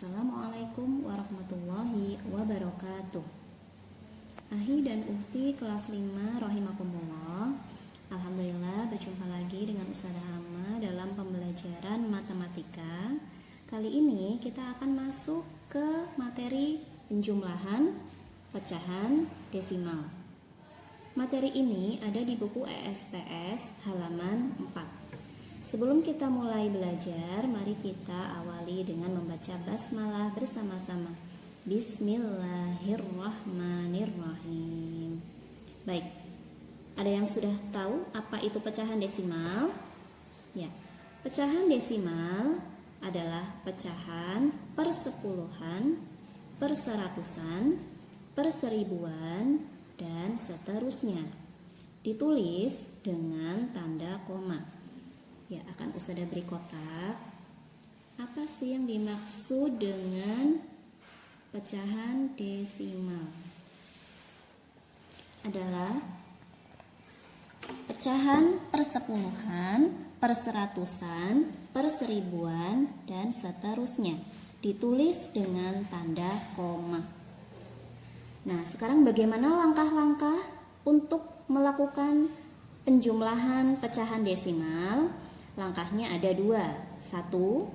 Assalamualaikum warahmatullahi wabarakatuh. Ahi dan Uhti kelas 5 rahimakumullah. Alhamdulillah berjumpa lagi dengan Ustazah Hama dalam pembelajaran matematika. Kali ini kita akan masuk ke materi penjumlahan, pecahan, desimal. Materi ini ada di buku ESPS halaman 4. Sebelum kita mulai belajar, mari kita awali dengan membaca basmalah bersama-sama. Bismillahirrahmanirrahim. Baik, ada yang sudah tahu apa itu pecahan desimal? Ya, pecahan desimal adalah pecahan per sepuluhan, per seratusan, per seribuan, dan seterusnya. Ditulis dengan tanda koma. Ya, akan Ustazah beri kotak. Apa sih yang dimaksud dengan pecahan desimal? Adalah pecahan per sepuluhan, per seratusan, per seribuan, dan seterusnya. Ditulis dengan tanda koma. Nah, sekarang bagaimana langkah-langkah untuk melakukan penjumlahan pecahan desimal? Langkahnya ada dua. Satu,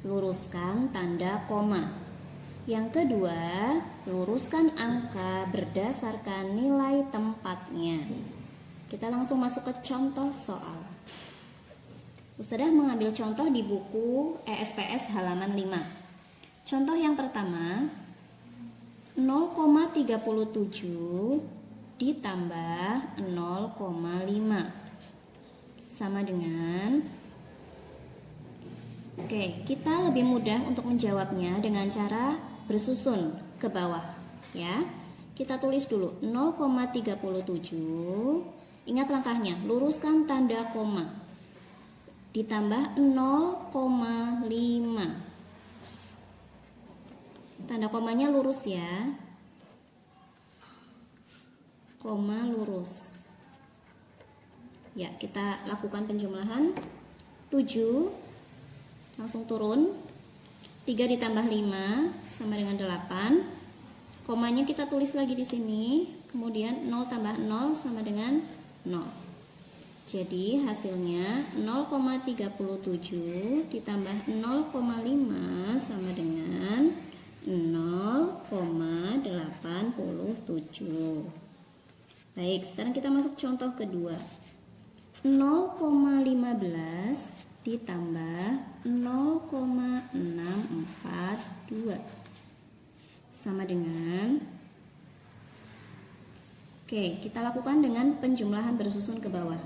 luruskan tanda koma. Yang kedua, luruskan angka berdasarkan nilai tempatnya. Kita langsung masuk ke contoh soal. Ustazah mengambil contoh di buku ESPS halaman 5. Contoh yang pertama, 0,37 ditambah 0,5 sama dengan. Oke, kita lebih mudah untuk menjawabnya dengan cara bersusun ke bawah, ya. Kita tulis dulu 0,37. Ingat langkahnya, luruskan tanda koma. Ditambah 0,5. Tanda komanya lurus ya. Koma lurus. Ya, kita lakukan penjumlahan. 7 langsung turun. 3 ditambah 5 sama dengan 8. Komanya kita tulis lagi di sini. Kemudian 0 tambah 0 sama dengan 0. Jadi hasilnya 0,37 ditambah 0,5 sama dengan 0,87. Baik, sekarang kita masuk contoh kedua. 0,15 ditambah 0,642 sama dengan. Oke, kita lakukan dengan penjumlahan bersusun ke bawah.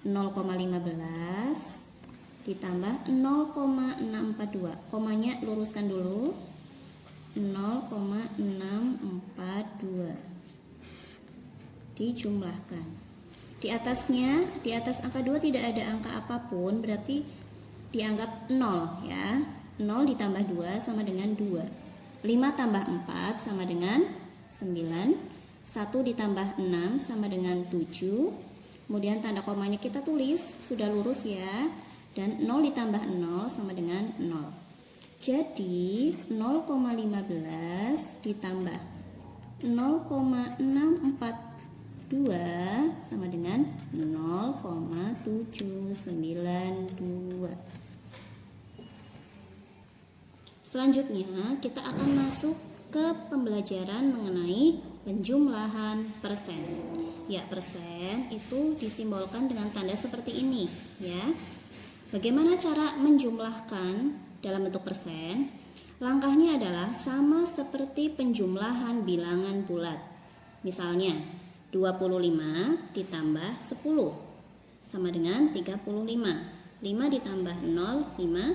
0,15 ditambah 0,642. Komanya luruskan dulu. 0,642 dijumlahkan. Di atasnya, di atas angka 2 tidak ada angka apapun, berarti dianggap 0 ya. 0 ditambah 2 sama dengan 2. 5 tambah 4 sama dengan 9. 1 ditambah 6 sama dengan 7. Kemudian tanda komanya kita tulis, sudah lurus ya. Dan 0 ditambah 0 sama dengan 0. Jadi 0,15 ditambah 0,642 sama dengan 0,792. Selanjutnya kita akan masuk ke pembelajaran mengenai penjumlahan persen. Ya, persen itu disimbolkan dengan tanda seperti ini ya. Bagaimana cara menjumlahkan dalam bentuk persen? Langkahnya adalah sama seperti penjumlahan bilangan bulat. Misalnya 25 ditambah 10 sama dengan 35. 5 ditambah 0, 5.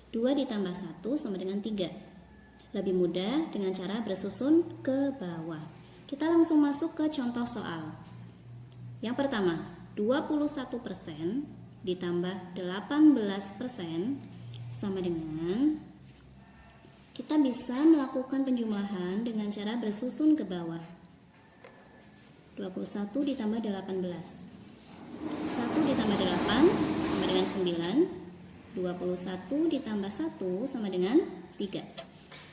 2 ditambah 1 sama dengan 3. Lebih mudah dengan cara bersusun ke bawah. Kita langsung masuk ke contoh soal. Yang pertama, 21% ditambah 18% sama dengan. Kita bisa melakukan penjumlahan dengan cara bersusun ke bawah. 21 ditambah 18. 1 ditambah 8 sama dengan 9. 21 ditambah 1 sama dengan 3.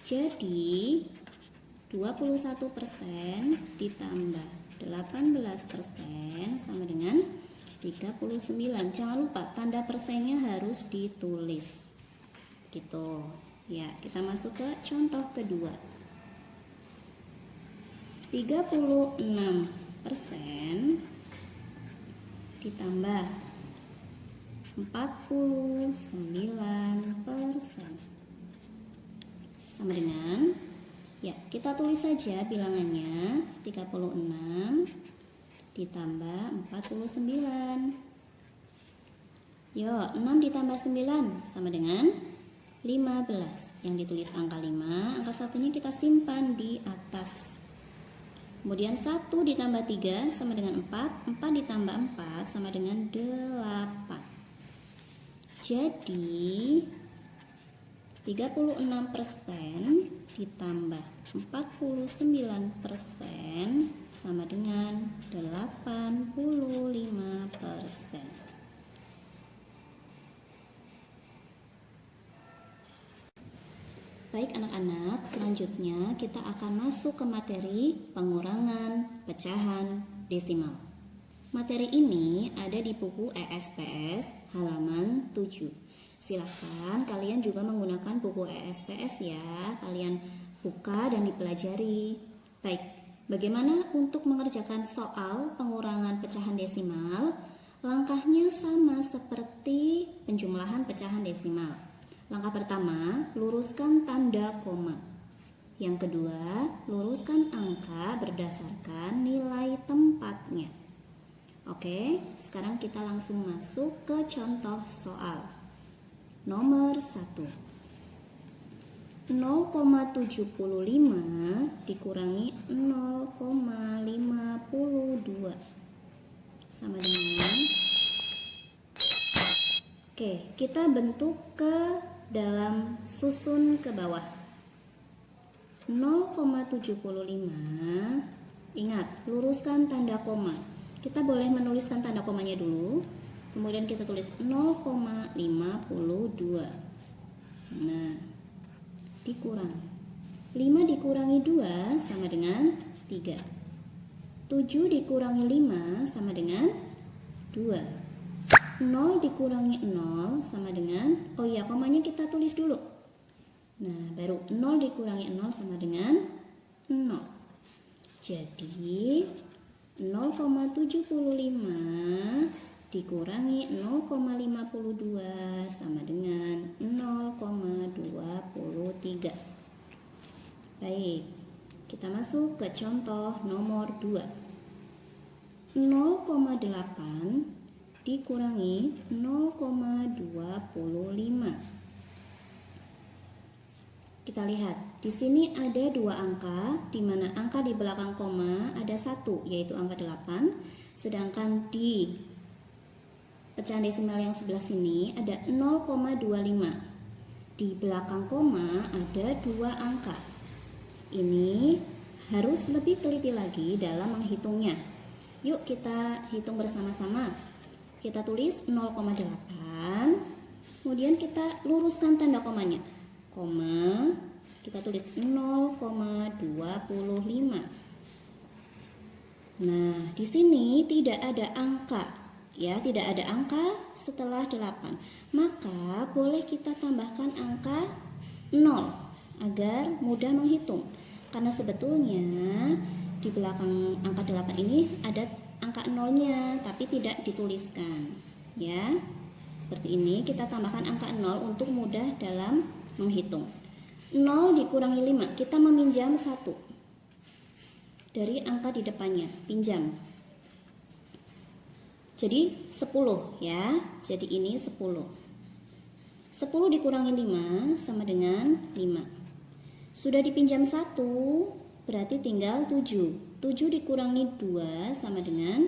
Jadi 21% ditambah 18% sama dengan 39. Jangan lupa tanda persennya harus ditulis. Gitu. Ya, kita masuk ke contoh kedua. 36% ditambah 49% sama dengan, ya kita tulis saja bilangannya, 36 ditambah 49. Yuk, 6 ditambah 9 sama dengan 15. Yang ditulis angka 5, angka satunya kita simpan di atas. Kemudian 1 ditambah 3 sama dengan 4, 4 ditambah 4 sama dengan 8. Jadi 36% ditambah 49% sama dengan 85%. Baik anak-anak, selanjutnya kita akan masuk ke materi pengurangan pecahan desimal. Materi ini ada di buku ESPS halaman 7. Silakan kalian juga menggunakan buku ESPS ya. Kalian buka dan dipelajari. Baik, bagaimana untuk mengerjakan soal pengurangan pecahan desimal? Langkahnya sama seperti penjumlahan pecahan desimal. Langkah pertama, luruskan tanda koma. Yang kedua, luruskan angka berdasarkan nilai tempatnya. Oke, sekarang kita langsung masuk ke contoh soal. Nomor 1. 0,75 dikurangi 0,52 sama dengan, oke, kita bentuk ke dalam susun ke bawah. 0,75, ingat, luruskan tanda koma. Kita boleh menuliskan tanda komanya dulu, kemudian kita tulis 0,52. Nah, dikurangi 5 dikurangi 2 sama dengan 3. 7 dikurangi 5 sama dengan 2. 0 dikurangi 0 sama dengan, oh iya, komanya kita tulis dulu. Nah, baru 0 dikurangi 0 sama dengan 0. Jadi 0,75 dikurangi 0,52 sama dengan 0,23. Baik, kita masuk ke contoh nomor 2. 0,8 dikurangi 0,25. Kita lihat, di sini ada dua angka, di mana angka di belakang koma ada 1, yaitu angka 8, sedangkan di pecahan desimal yang sebelah sini ada 0,25. Di belakang koma ada dua angka. Ini harus lebih teliti lagi dalam menghitungnya. Yuk kita hitung bersama-sama. Kita tulis 0,8, kemudian kita luruskan tanda komanya. Koma, kita tulis 0,25. Nah, di sini tidak ada angka, ya, tidak ada angka setelah 8. Maka boleh kita tambahkan angka 0 agar mudah menghitung. Karena sebetulnya di belakang angka 8 ini ada angka 0-nya, tapi tidak dituliskan, ya. Seperti ini, kita tambahkan angka 0 untuk mudah dalam menghitung. 0 dikurangi 5, kita meminjam 1 dari angka di depannya, pinjam. Jadi 10 ya, jadi ini 10. 10 dikurangi 5 sama dengan 5. Sudah dipinjam 1, berarti tinggal 7. 7 dikurangi 2 sama dengan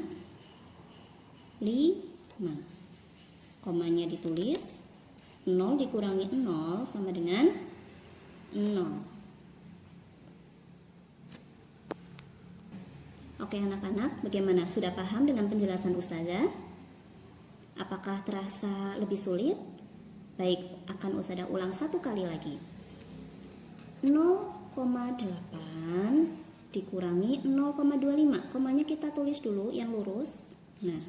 5. Komanya ditulis, 0 dikurangi 0 sama dengan 0. Oke anak-anak, bagaimana? Sudah paham dengan penjelasan Ustazah? Apakah terasa lebih sulit? Baik, akan Ustazah ulang satu kali lagi. 0,8 dikurangi 0,25. Komanya kita tulis dulu yang lurus. Nah,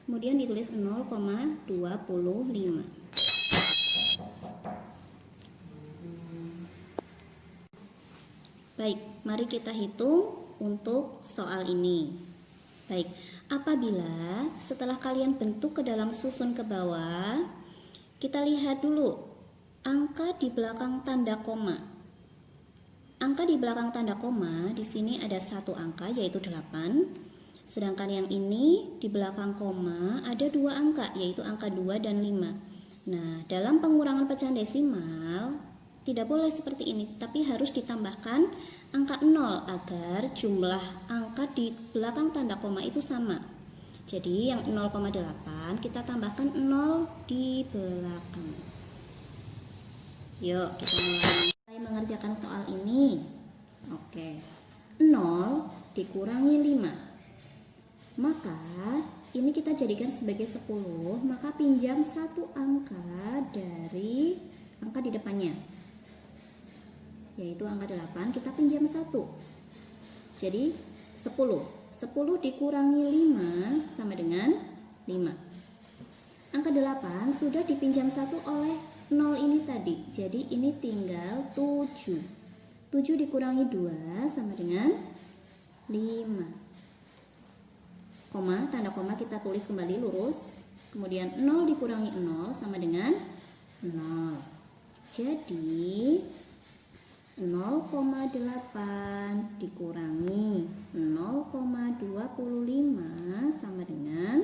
kemudian ditulis 0,25. Baik, mari kita hitung untuk soal ini. Baik, apabila setelah kalian bentuk ke dalam susun ke bawah, kita lihat dulu angka di belakang tanda koma. Angka di belakang tanda koma di sini ada satu angka yaitu 8. Sedangkan yang ini di belakang koma ada dua angka yaitu angka 2 dan 5. Nah, dalam pengurangan pecahan desimal tidak boleh seperti ini, tapi harus ditambahkan angka 0 agar jumlah angka di belakang tanda koma itu sama. Jadi yang 0,8 kita tambahkan 0 di belakang. Yuk kita mulai mengerjakan soal ini. Oke, 0 dikurangi 5. Maka ini kita jadikan sebagai 10, maka pinjam satu angka dari angka di depannya, yaitu angka 8, kita pinjam 1. Jadi 10 dikurangi 5 sama dengan 5. Angka 8 sudah dipinjam 1 oleh 0 ini tadi. Jadi ini tinggal 7. 7 dikurangi 2 sama dengan 5. Koma, tanda koma kita tulis kembali lurus. Kemudian 0 dikurangi 0 sama dengan 0. Jadi 0,8 dikurangi 0,25 sama dengan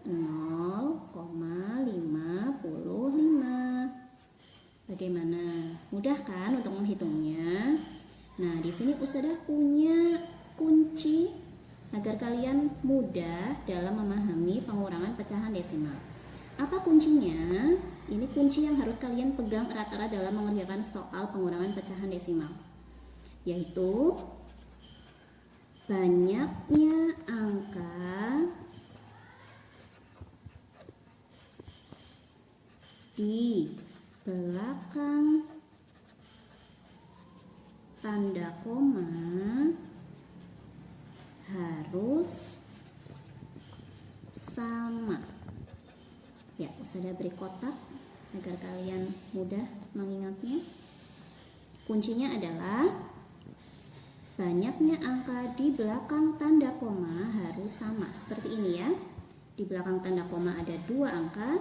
0,55. Bagaimana? Mudah kan untuk menghitungnya? Nah, di sini Ustadzah punya kunci agar kalian mudah dalam memahami pengurangan pecahan desimal. Apa kuncinya? Ini kunci yang harus kalian pegang erat-erat dalam mengerjakan soal pengurangan pecahan desimal, yaitu banyaknya angka di belakang tanda koma harus sama. Ya, Ustadzah beri kotak agar kalian mudah mengingatnya. Kuncinya adalah banyaknya angka di belakang tanda koma harus sama. Seperti ini ya. Di belakang tanda koma ada 2 angka,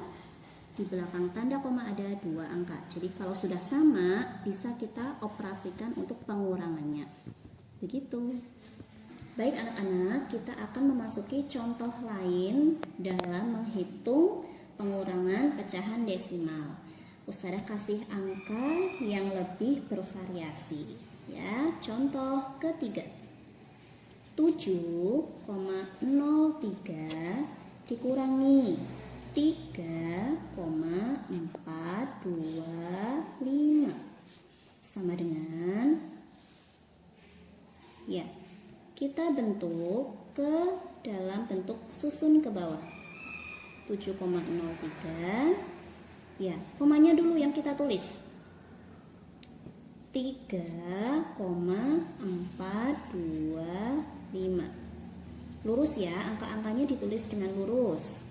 di belakang tanda koma ada 2 angka. Jadi kalau sudah sama, bisa kita operasikan untuk pengurangannya. Begitu. Baik anak-anak, kita akan memasuki contoh lain dalam menghitung pengurangan pecahan desimal. Ustadzah kasih angka yang lebih bervariasi ya. Contoh ketiga, 7,03 dikurangi 3,425 sama dengan, ya, kita bentuk ke dalam bentuk susun ke bawah. 7,03, ya, komanya dulu yang kita tulis 3,425. Lurus ya, angka-angkanya ditulis dengan lurus.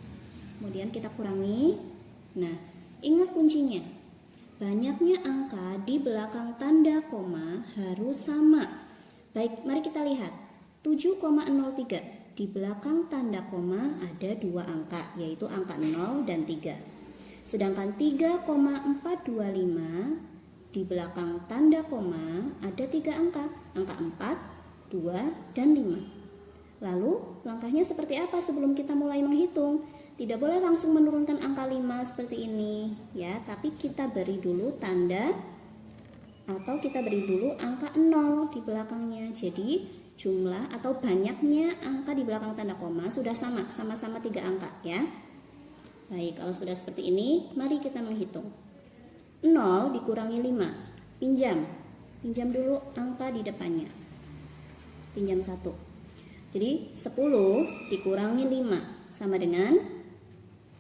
Kemudian kita kurangi. Nah, ingat kuncinya, banyaknya angka di belakang tanda koma harus sama. Baik, mari kita lihat 7,03. Di belakang tanda koma ada 2 angka, yaitu angka 0 dan 3. Sedangkan 3,425 di belakang tanda koma ada 3 angka, angka 4, 2, dan 5. Lalu langkahnya seperti apa sebelum kita mulai menghitung? Tidak boleh langsung menurunkan angka 5 seperti ini ya, tapi kita beri dulu tanda atau kita beri dulu angka 0 di belakangnya. Jadi jumlah atau banyaknya angka di belakang tanda koma sudah sama-sama 3 angka ya. Baik, kalau sudah seperti ini, mari kita menghitung. 0 dikurangi 5, pinjam dulu angka di depannya, pinjam 1. Jadi 10 dikurangi 5 sama dengan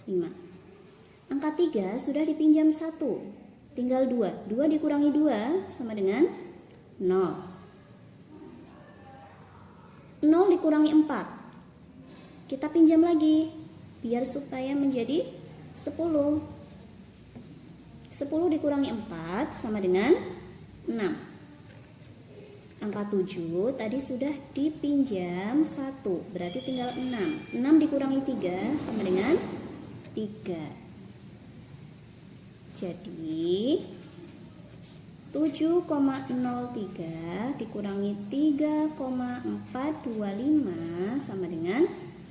5. Angka 3 sudah dipinjam 1, tinggal 2. 2 dikurangi 2 sama dengan 0. 0 dikurangi 4. Kita pinjam lagi biar supaya menjadi 10. 10 dikurangi 4 sama dengan 6. Angka 7 tadi sudah dipinjam 1, berarti tinggal 6. 6 dikurangi 3 sama dengan 3. Jadi 7,03 dikurangi 3,425 sama dengan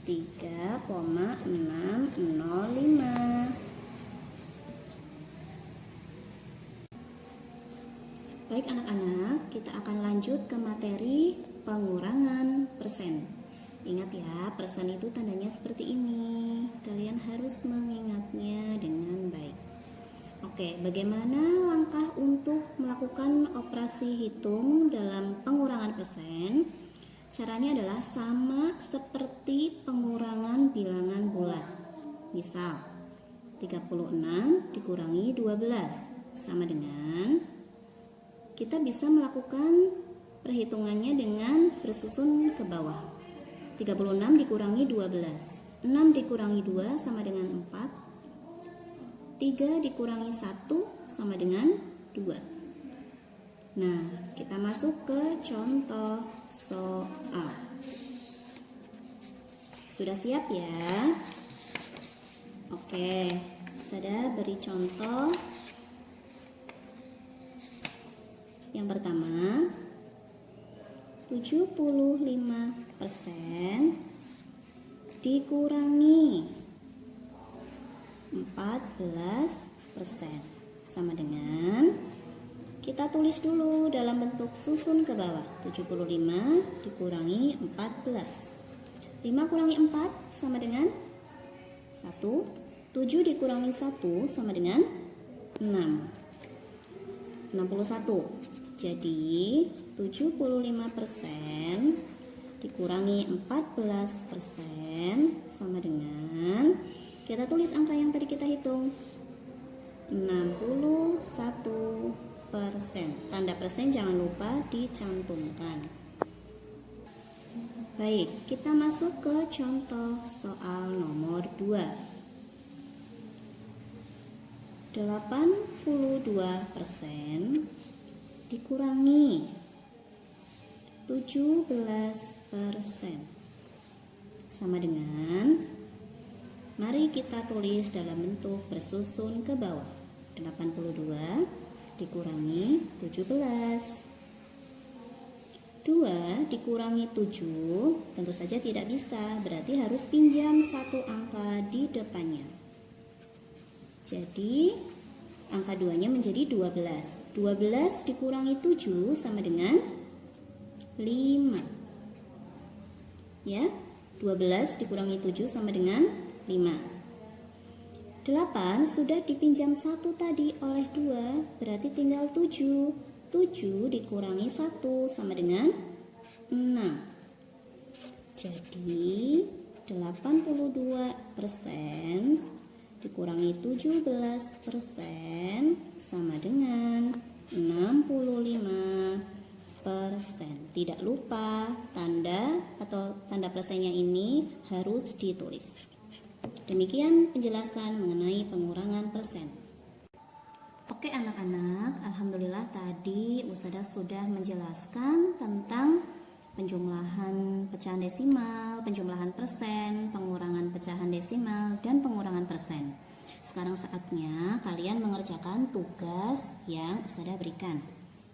3,605. Baik anak-anak, kita akan lanjut ke materi pengurangan persen. Ingat ya, persen itu tandanya seperti ini. Kalian harus mengingatnya dengan baik. Oke, bagaimana langkah untuk melakukan operasi hitung dalam pengurangan persen? Caranya adalah sama seperti pengurangan bilangan bulat. Misal, 36 dikurangi 12 sama dengan, kita bisa melakukan perhitungannya dengan bersusun ke bawah. 36 dikurangi 12. 6 dikurangi 2 sama dengan 4. 3 dikurangi 1 sama dengan 2. Nah, kita masuk ke contoh soal. Sudah siap ya? Oke, Ustazah beri contoh. Yang pertama, 75% dikurangi 14% sama dengan, kita tulis dulu dalam bentuk susun ke bawah. 75 dikurangi 14. 5 kurangi 4 sama dengan 1. 7 dikurangi 1 sama dengan 6. 61. Jadi 75% dikurangi 14% sama dengan, kita tulis angka yang tadi kita hitung, 61%. Tanda persen jangan lupa dicantumkan. Baik, kita masuk ke contoh soal nomor 2. 82% dikurangi 17% sama dengan, mari kita tulis dalam bentuk bersusun ke bawah. 82 dikurangi 17. 2 dikurangi 7 tentu saja tidak bisa, berarti harus pinjam satu angka di depannya. Jadi angka 2-nya menjadi 12. 12 dikurangi 7 sama dengan 5. Ya, 12 dikurangi 7 sama dengan 5. 8 sudah dipinjam 1 tadi oleh 2, berarti tinggal 7. 7 dikurangi 1 sama dengan 6. Jadi 82% dikurangi 17% sama dengan 65%. Tidak lupa tanda atau tanda persennya ini harus ditulis. Demikian penjelasan mengenai pengurangan persen. Oke anak-anak, alhamdulillah tadi Ustazah sudah menjelaskan tentang penjumlahan pecahan desimal, penjumlahan persen, pengurangan pecahan desimal, dan pengurangan persen. Sekarang saatnya kalian mengerjakan tugas yang Ustazah berikan.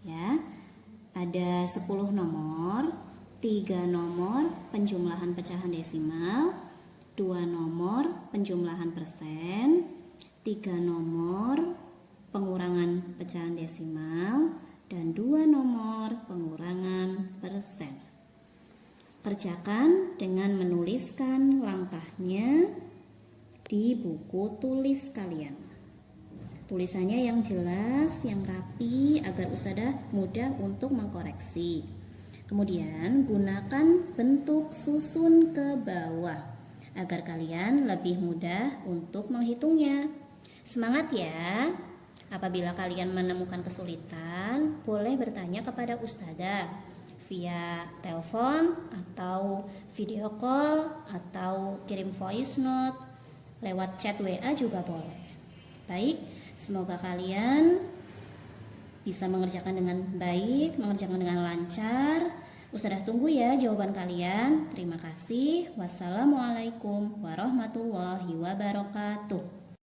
Ya, ada 10 nomor, 3 nomor penjumlahan pecahan desimal, 2 nomor penjumlahan persen, 3 nomor pengurangan pecahan desimal, dan 2 nomor pengurangan persen. Kerjakan dengan menuliskan langkahnya di buku tulis kalian. Tulisannya yang jelas, yang rapi agar Ustazah mudah untuk mengkoreksi. Kemudian gunakan bentuk susun ke bawah agar kalian lebih mudah untuk menghitungnya. Semangat ya. Apabila kalian menemukan kesulitan, boleh bertanya kepada ustazah via telepon atau video call atau kirim voice note lewat chat WA juga boleh. Baik, semoga kalian bisa mengerjakan dengan baik, mengerjakan dengan lancar. Ustazah tunggu ya jawaban kalian. Terima kasih. Wassalamualaikum warahmatullahi wabarakatuh.